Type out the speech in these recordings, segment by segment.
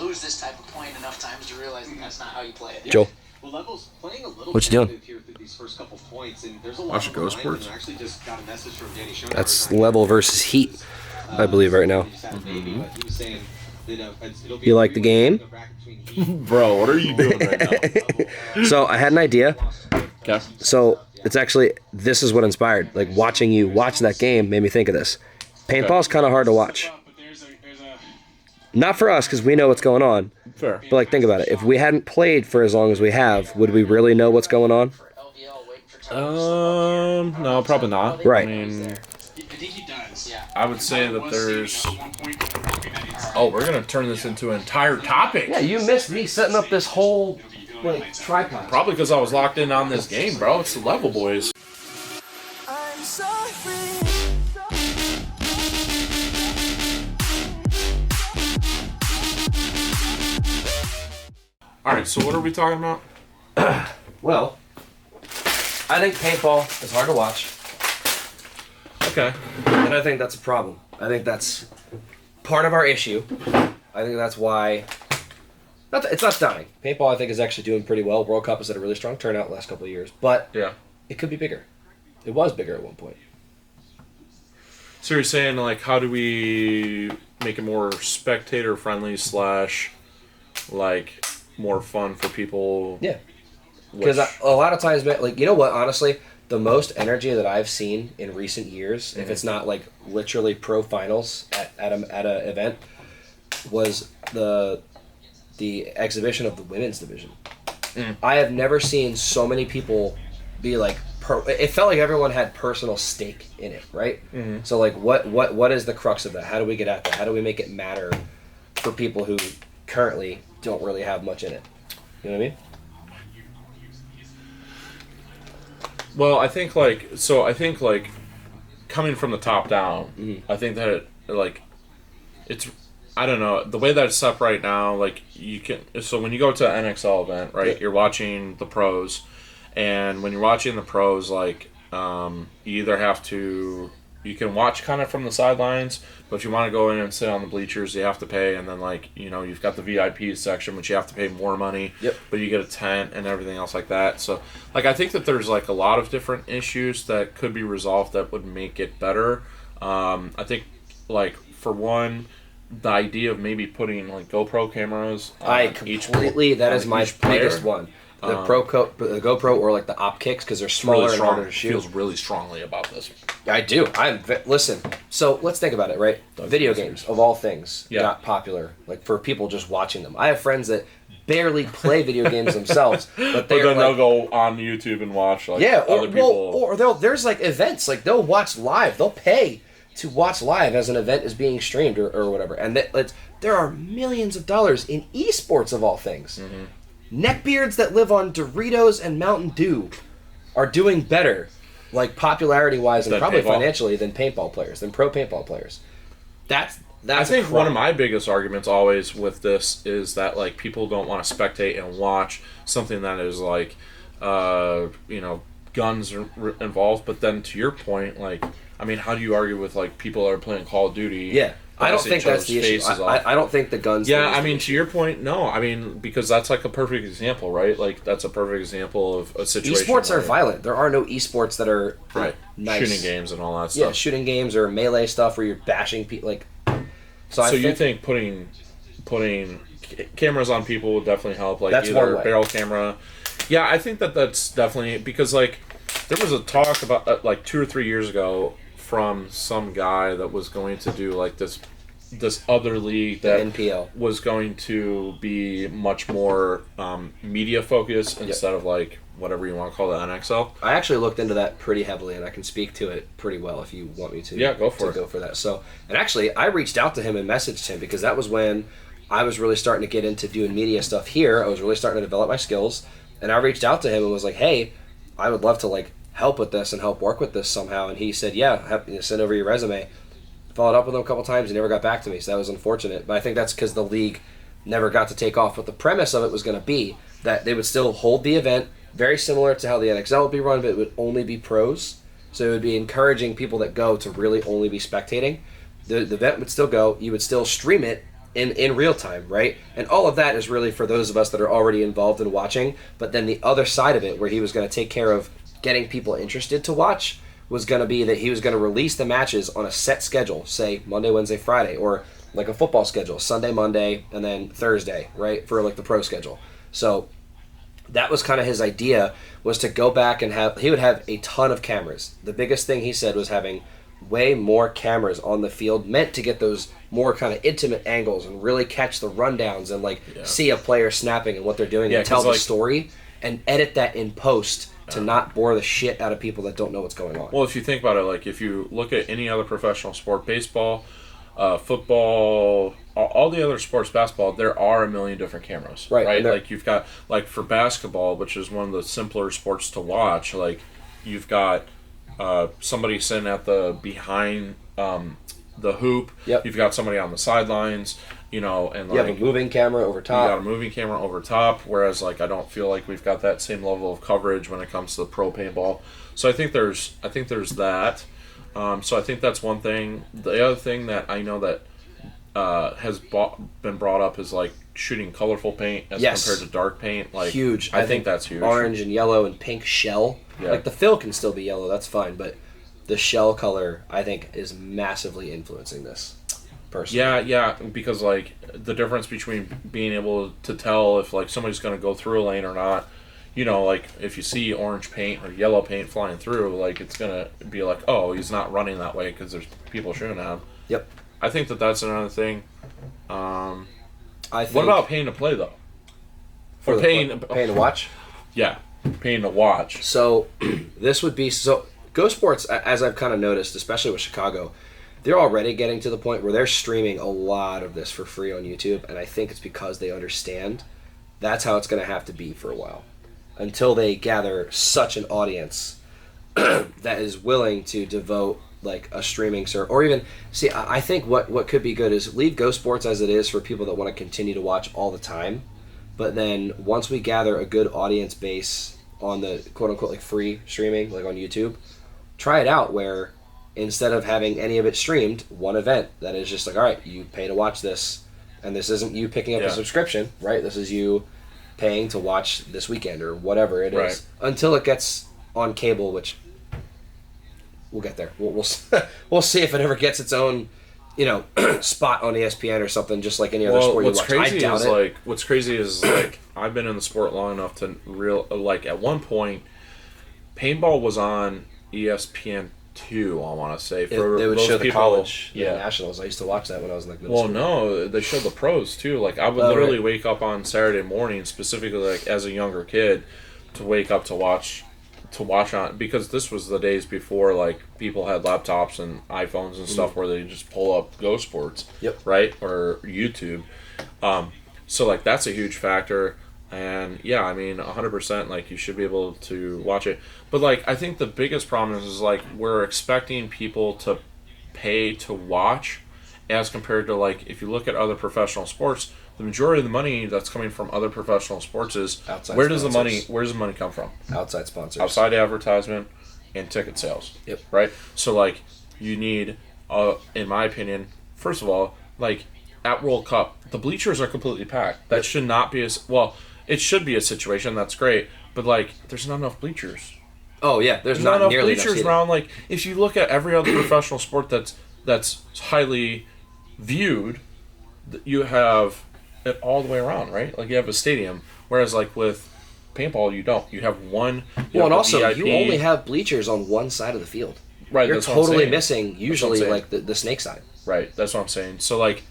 lose this type of point enough times to realize that that's not how you play it. Joel, Well, Level's playing a little what you doing? here through these first couple points, and there's a lot Watching of Ghost alignment, Sports? and I actually just got a message from Danny Schoenberg. That's Level versus Heat, I believe, right now. You like the game? Bro, what are you doing right now? So I had an idea. Okay. So it's actually, this is what inspired. Like, watching you watch that game made me think of this. Paintball's kind of hard to watch. Not for us, because we know what's going on. Fair. But, like, think about it. If we hadn't played for as long as we have, would we really know what's going on? No, probably not. Right. I mean, I think he does. Yeah. I would say that there's... Oh, we're going to turn this into an entire topic. Yeah, you missed me setting up this whole, like, tripod. Probably because I was locked in on this game, bro. It's the Level Boys. I'm so free. Alright, so what are we talking about? Well, I think paintball is hard to watch, Okay. and I think that's a problem. I think that's part of our issue. I think that's why... It's not dying. Paintball, I think, is actually doing pretty well. World Cup has had a really strong turnout the last couple of years, but Yeah. it could be bigger. It was bigger at one point. So you're saying, like, how do we make it more spectator-friendly / like, more fun for people? Yeah. Because a lot of times, like, you know what, honestly, the most energy that I've seen in recent years, if it's not, like, literally pro finals at an event, was the exhibition of the women's division. I have never seen so many people be, like, it felt like everyone had personal stake in it, right? So, like, what is the crux of that? How do we get at that? How do we make it matter for people who currently don't really have much in it? You know what I mean? Well, I think, coming from the top down, I think that, like, it's... I don't know, the way that it's set up right now, like, you can... So when you go to an NXL event, right, you're watching the pros, and when you're watching the pros, like, you either have to... You can watch kind of from the sidelines, but if you want to go in and sit on the bleachers, you have to pay, and then, like, you know, you've got the VIP section, which you have to pay more money, but you get a tent and everything else like that. So, like, I think that there's, like, a lot of different issues that could be resolved that would make it better. I think, like, for one... The idea of maybe putting, like, GoPro cameras on that is my biggest one. The the GoPro or, like, the op kicks, because they're smaller really and harder to shoot. Feels really strongly about this. I do. Listen. So let's think about it, right? Video games of all things got popular, like, for people just watching them. I have friends that barely play video games themselves, but then like, they'll go on YouTube and watch, like, other people. Or there's, like, events, like, they'll watch live. They'll pay to watch live as an event is being streamed or whatever. And there are millions of dollars in esports of all things. Neckbeards that live on Doritos and Mountain Dew are doing better, like, popularity-wise and probably financially, than paintball players, than pro paintball players. That's I think one of my biggest arguments always with this is that, like, people don't want to spectate and watch something that is, like, you know, guns are involved. But then, to your point, like, I mean, how do you argue with, like, people that are playing Call of Duty? Yeah, I don't think that's the issue. I don't think the guns... Yeah, I mean, to your point, no. I mean, because that's, like, a perfect example, right? Like, that's a perfect example of a situation Esports are violent. There are no esports that are nice. Shooting games and all that stuff. Yeah, shooting games or melee stuff where you're bashing people, like... So you think putting cameras on people would definitely help? Like, that's either one way. Barrel camera... Yeah, I think that's definitely... Because, like, there was a talk about, like, 2 or 3 years ago from some guy that was going to do, like, this other league that NPL was going to be much more media focused instead of, like, whatever you want to call it, NXL. I actually looked into that pretty heavily, and I can speak to it pretty well if you want me to. Yeah, go for it. Go for that. So, and actually, I reached out to him and messaged him because that was when I was really starting to get into doing media stuff here. I was really starting to develop my skills, and I reached out to him and was like, "Hey, I would love to, like, help with this and help work with this somehow." And he said, "Yeah, send over your resume." Followed up with him a couple times. He never got back to me, so that was unfortunate. But I think that's because the league never got to take off. But the premise of it was going to be that they would still hold the event, very similar to how the NXL would be run, but it would only be pros. So it would be encouraging people that go to really only be spectating. The event would still go. You would still stream it in real time, right? And all of that is really for those of us that are already involved in watching. But then the other side of it, where he was going to take care of getting people interested to watch, was going to be that he was going to release the matches on a set schedule, say Monday, Wednesday, Friday, or like a football schedule, Sunday, Monday, and then Thursday, right, for like the pro schedule. So that was kind of his idea, was to go back and he would have a ton of cameras. The biggest thing he said was having way more cameras on the field, meant to get those more kind of intimate angles and really catch the rundowns and see a player snapping and what they're doing and tell the story and edit that in post to not bore the shit out of people that don't know what's going on. Well, if you think about it, like if you look at any other professional sport, baseball, football, all the other sports, basketball, there are a million different cameras, right? Like you've got, like for basketball, which is one of the simpler sports to watch, like you've got somebody sitting at the behind the hoop. Yep. You've got somebody on the sidelines, and you have a moving camera over top. You got a moving camera over top, whereas like I don't feel like we've got that same level of coverage when it comes to the pro paintball. So I think there's that. So I think that's one thing. The other thing that I know that has been brought up is like shooting colorful paint as compared to dark paint. Like huge. I think that's huge. Orange and yellow and pink shell. Yeah. Like the fill can still be yellow, that's fine, but the shell color I think is massively influencing this. Personally. Yeah, because like the difference between being able to tell if like somebody's going to go through a lane or not. Like if you see orange paint or yellow paint flying through, like it's going to be like, oh, he's not running that way because there's people shooting at him. Yep. I think that's another thing. What about paying to play though? For paying to watch? Yeah, paying to watch. So this would be Go Sports, as I've kind of noticed, especially with Chicago, they're already getting to the point where they're streaming a lot of this for free on YouTube, and I think it's because they understand that's how it's going to have to be for a while, until they gather such an audience that is willing to devote like a streaming service, or even I think what could be good is leave Go Sports as it is for people that want to continue to watch all the time, but then once we gather a good audience base on the quote unquote like free streaming, like on YouTube, try it out where instead of having any of it streamed, one event that is just like, all right, you pay to watch this, and this isn't you picking up a subscription, right? This is you paying to watch this weekend or whatever it is, until it gets on cable, which we'll get there. We'll we'll see if it ever gets its own, spot on ESPN or something, just like any other sport you watch. I doubt it. What's crazy is like I've been in the sport long enough to at one point, paintball was on ESPN2, I want to say. They would show the college nationals. I used to watch that when I was in middle school. No, they showed the pros too. Like I would literally wake up on Saturday morning, specifically like as a younger kid, to wake up to watch on, because this was the days before like people had laptops and iPhones and stuff where they just pull up Go Sports, right, or YouTube. So like that's a huge factor. And 100%, like you should be able to watch it. But like I think the biggest problem is like we're expecting people to pay to watch, as compared to like if you look at other professional sports, the majority of the money that's coming from other professional sports is where does the money come from? Outside sponsors, outside advertisement, and ticket sales. Yep. Right. So like you need, in my opinion, first of all, like at World Cup, the bleachers are completely packed. That should not be it should be a situation that's great, but like there's not enough bleachers. Oh yeah, there's not enough bleachers around. Like if you look at every other professional sport that's highly viewed, you have it all the way around, right? Like you have a stadium, whereas like with paintball you don't. You have one. And also VIP. You only have bleachers on one side of the field. Right. You're totally missing usually like the snake side. Right. That's what I'm saying. So like,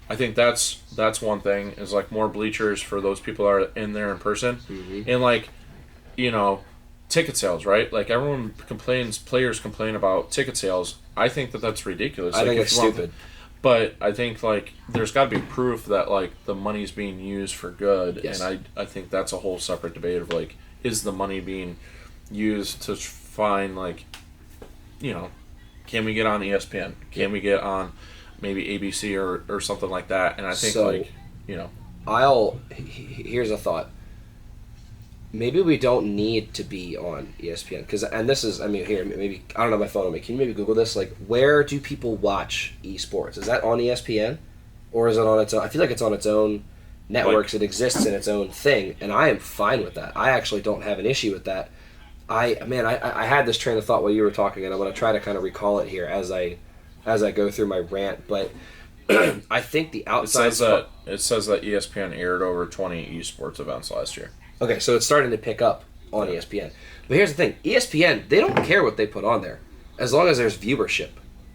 I think that's one thing is like more bleachers for those people that are in there in person, and like, ticket sales, right? Like everyone players complain about ticket sales. I think that's ridiculous. I think it's stupid. But I think like there's got to be proof that like the money's being used for good, and I think that's a whole separate debate of like, is the money being used to find like, can we get on ESPN? Can we get on maybe ABC or something like that? And I think here's a thought. Maybe we don't need to be on ESPN maybe I don't know my phone on me. Can you maybe Google this? Like, where do people watch esports? Is that on ESPN? or is it on its own? I feel like it's on its own networks. It exists in its own thing, and I am fine with that. I actually don't have an issue with that. I had this train of thought while you were talking, and I'm going to try to kind of recall it here as I go through my rant. But I think the outside it says that ESPN aired over 20 esports events last year. Okay, so it's starting to pick up on ESPN. But here's the thing: ESPN, they don't care what they put on there, as long as there's viewership.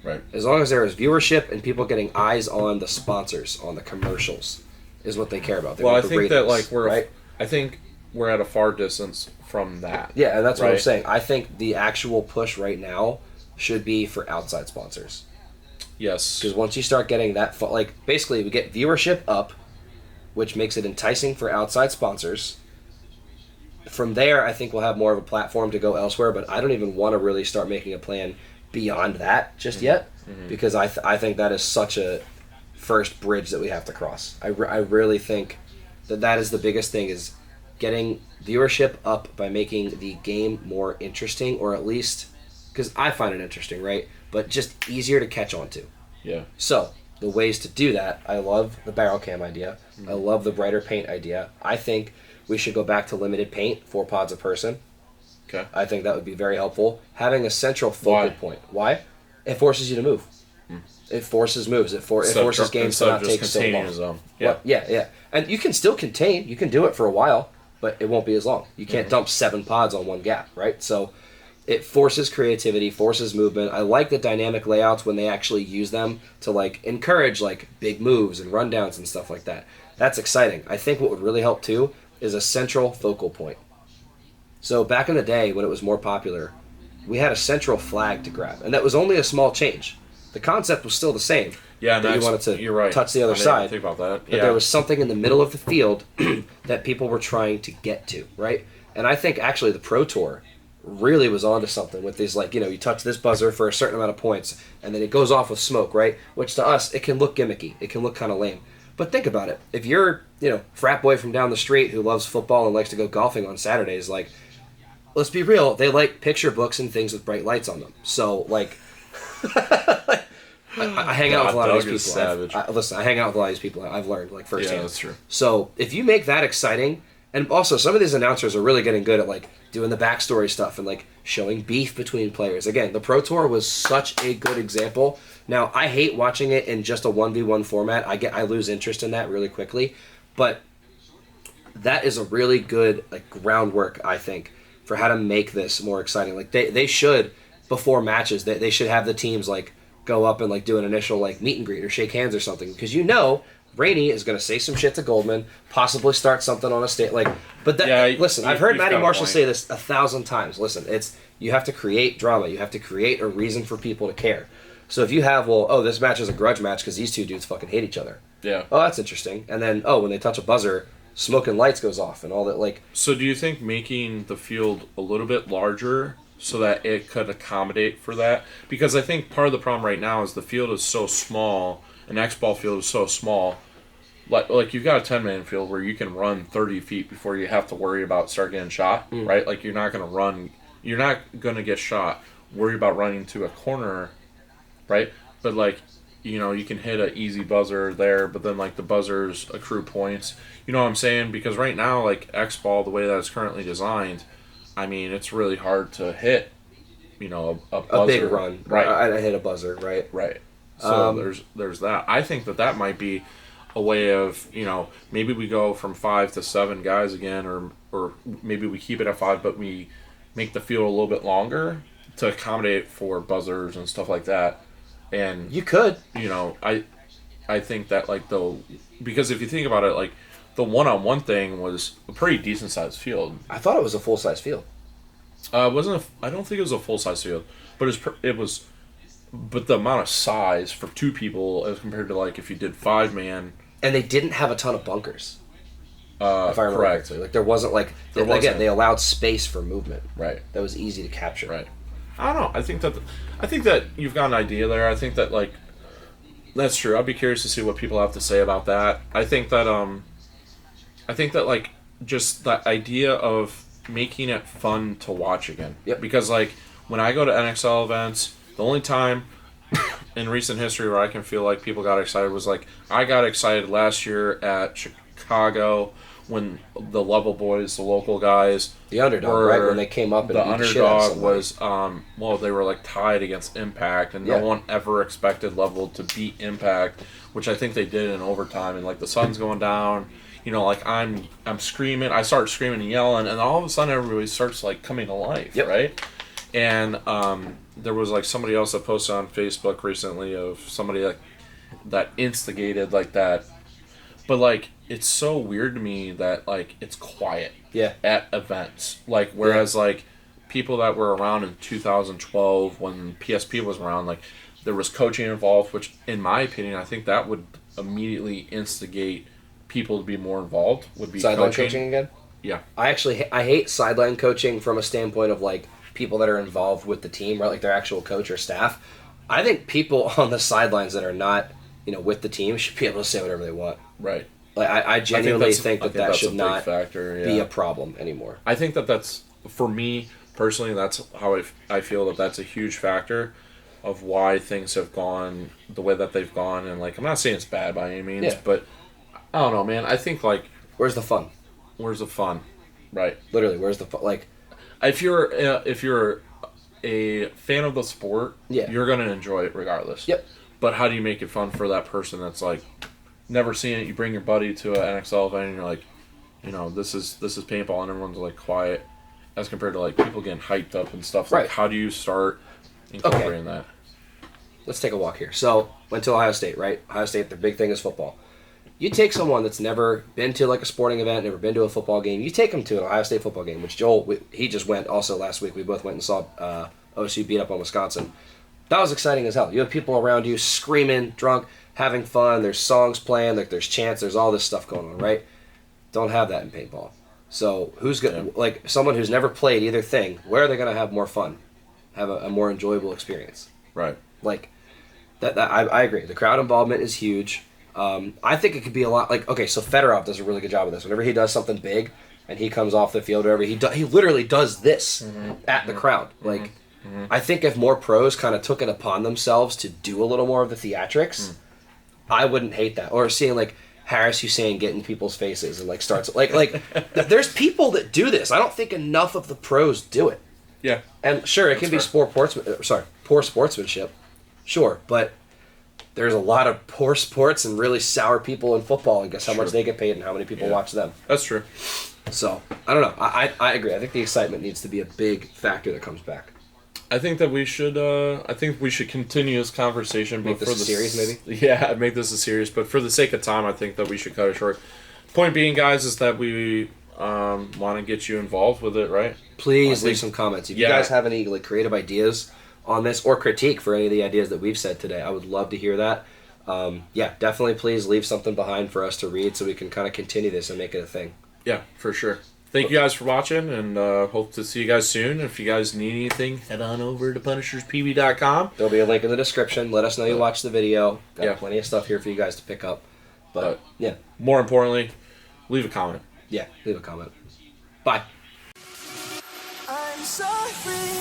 Right. As long as there is viewership and people getting eyes on the sponsors, on the commercials, is what they care about. Well, I think ratings, that like right? I think we're at a far distance from that. Yeah, and that's what I'm right? saying. I think the actual push right now should be for outside sponsors. Yes. Because once you start getting that, basically we get viewership up, which makes it enticing for outside sponsors. From there, I think we'll have more of a platform to go elsewhere, but I don't even want to really start making a plan beyond that just yet, because I think that is such a first bridge that we have to cross. I really think that is the biggest thing, is getting viewership up by making the game more interesting, or at least, because I find it interesting, right? But just easier to catch on to. Yeah. So, the ways to do that, I love the barrel cam idea. I love the brighter paint idea. I think we should go back to limited paint, 4 pods a person. Okay. I think that would be very helpful. Having a central focal point. Why? It forces you to move. It forces moves. It forces games to not take so long. Yeah. Well, yeah. And you can still contain. You can do it for a while, but it won't be as long. You can't dump 7 pods on one gap, right? So it forces creativity, forces movement. I like the dynamic layouts when they actually use them to like encourage like big moves and rundowns and stuff like that. That's exciting. I think what would really help too is a central focal point. So back in the day when it was more popular, we had a central flag to grab, and that was only a small change. The concept was still the same. Yeah, that you wanted to you're right. touch the other I didn't side. think about that. But there was something in the middle of the field that people were trying to get to, right? And I think actually the Pro Tour really was onto something with these, like, you touch this buzzer for a certain amount of points, and then it goes off with smoke, right? Which to us, it can look gimmicky. It can look kind of lame. But think about it. If you're, frat boy from down the street who loves football and likes to go golfing on Saturdays, like, let's be real, they like picture books and things with bright lights on them. So, like, I hang out with a lot of these people. Listen, I hang out with a lot of these people. I've learned, like, firsthand. Yeah, that's true. So, if you make that exciting, and also some of these announcers are really getting good at, like, doing the backstory stuff and, like, showing beef between players. Again, the Pro Tour was such a good example. Now, I hate watching it in just a 1v1 format. I lose interest in that really quickly. But that is a really good, like, groundwork, I think, for how to make this more exciting. Like, they should, before matches, they should have the teams, like, go up and, like, do an initial, like, meet and greet or shake hands or something. Because Rainey is going to say some shit to Goldman, possibly start something on a state. Like, but that, listen, I've heard Matty Marshall say this 1,000 times. Listen, you have to create drama. You have to create a reason for people to care. So if you have, this match is a grudge match because these two dudes fucking hate each other. Yeah. Oh, that's interesting. And then, when they touch a buzzer, smoke and lights goes off and all that. Like. So do you think making the field a little bit larger so that it could accommodate for that? Because I think part of the problem right now is the field is so small, an X-ball field is so small. Like you've got a 10-man field where you can run 30 feet before you have to worry about start getting shot, right? Like you're not going to get shot, worry about running to a corner, right? But like, you can hit an easy buzzer there, but then like the buzzers accrue points. You know what I'm saying? Because right now, like X-ball, the way that it's currently designed, I mean, it's really hard to hit, a buzzer. A big run. Right. I hit a buzzer, right? Right. So there's that. I think that might be a way of, maybe we go from 5 to 7 guys again, or maybe we keep it at 5, but we make the field a little bit longer to accommodate for buzzers and stuff like that. And you could, I think that like because if you think about it, like the one-on-one thing was a pretty decent sized field. I thought it was a full size field. I don't think it was a full size field, but but the amount of size for 2 people as compared to like if you did 5-man. And they didn't have a ton of bunkers. If I remember correctly. Like there wasn't they allowed space for movement. Right. That was easy to capture. Right. I don't know. I think that you've got an idea there. I think that like that's true. I'd be curious to see what people have to say about that. I think that like just the idea of making it fun to watch again. Yep. Because like when I go to NXL events, the only time in recent history where I can feel like people got excited was like I got excited last year at Chicago when the Level Boys, the local guys, the underdog, right? When they came up and the beat the shit out of underdog somebody. was they were like tied against Impact, and Yeah. no one ever expected Level to beat Impact, which I think they did in overtime. And like the sun's going down, you know, like I'm screaming, I start screaming and yelling, and all of a sudden everybody starts like coming to life, Yep. right? And there was like somebody else that posted on Facebook recently of somebody that instigated like that, but like it's so weird to me that like it's quiet Yeah. at events, like whereas like people that were around in 2012 when PSP was around, like there was coaching involved, which in my opinion I think that would immediately instigate people to be more involved. Would be Sideline coaching again? Yeah. I hate sideline coaching from a standpoint of like people that are involved with the team, right? Like their actual coach or staff. I think people on the sidelines that are not, with the team should be able to say whatever they want. Right. Like I genuinely think that should not factor, be a problem anymore. I think that's, for me personally, that's how I feel that's a huge factor of why things have gone the way that they've gone. And like, I'm not saying it's bad by any means, but I don't know, man. I think like, where's the fun? Where's the fun? Right. Literally, where's the fun? Like, if you're a fan of the sport, you're gonna enjoy it regardless. Yep. But how do you make it fun for that person that's like never seen it? You bring your buddy to an NXL event, and you're like, this is paintball, and everyone's like quiet, as compared to like people getting hyped up and stuff. Like, how do you start incorporating that? Let's take a walk here. So went to Ohio State, right? Ohio State, their big thing is football. You take someone that's never been to like a sporting event, never been to a football game. You take them to an Ohio State football game, which Joel, he just went also last week. We both went and saw OSU beat up on Wisconsin. That was exciting as hell. You have people around you screaming, drunk, having fun. There's songs playing, like there's chants, there's all this stuff going on, right? Don't have that in paintball. So who's gonna like someone who's never played either thing? Where are they gonna have more fun, have a more enjoyable experience? Right. Like that I agree. The crowd involvement is huge. I think it could be a lot like, okay, so Fedorov does a really good job of this. Whenever he does something big and he comes off the field or whatever, he literally does this at the crowd. Like, I think if more pros kind of took it upon themselves to do a little more of the theatrics, I wouldn't hate that. Or seeing like Harris Hussein get in people's faces and like starts like there's people that do this. I don't think enough of the pros do it. Yeah. And sure, it can be poor sportsmanship. Sure, but there's a lot of poor sports and really sour people in football, and guess how much they get paid and how many people watch them. That's true. So, I don't know. I agree. I think the excitement needs to be a big factor that comes back. I think that we should continue this conversation. Make this a series, maybe? Yeah, make this a series. But for the sake of time, I think that we should cut it short. Point being, guys, is that we want to get you involved with it, right? Please leave some comments. If you guys have any like creative ideas on this or critique for any of the ideas that we've said today, I would love to hear that. Definitely please leave something behind for us to read so we can kind of continue this and make it a thing. Yeah, for sure. Thank you guys for watching, and hope to see you guys soon. If you guys need anything, head on over to punisherspb.com. There'll be a link in the description. Let us know you watched the video. Got plenty of stuff here for you guys to pick up. But more importantly, leave a comment. Yeah, leave a comment. Bye. I'm so free.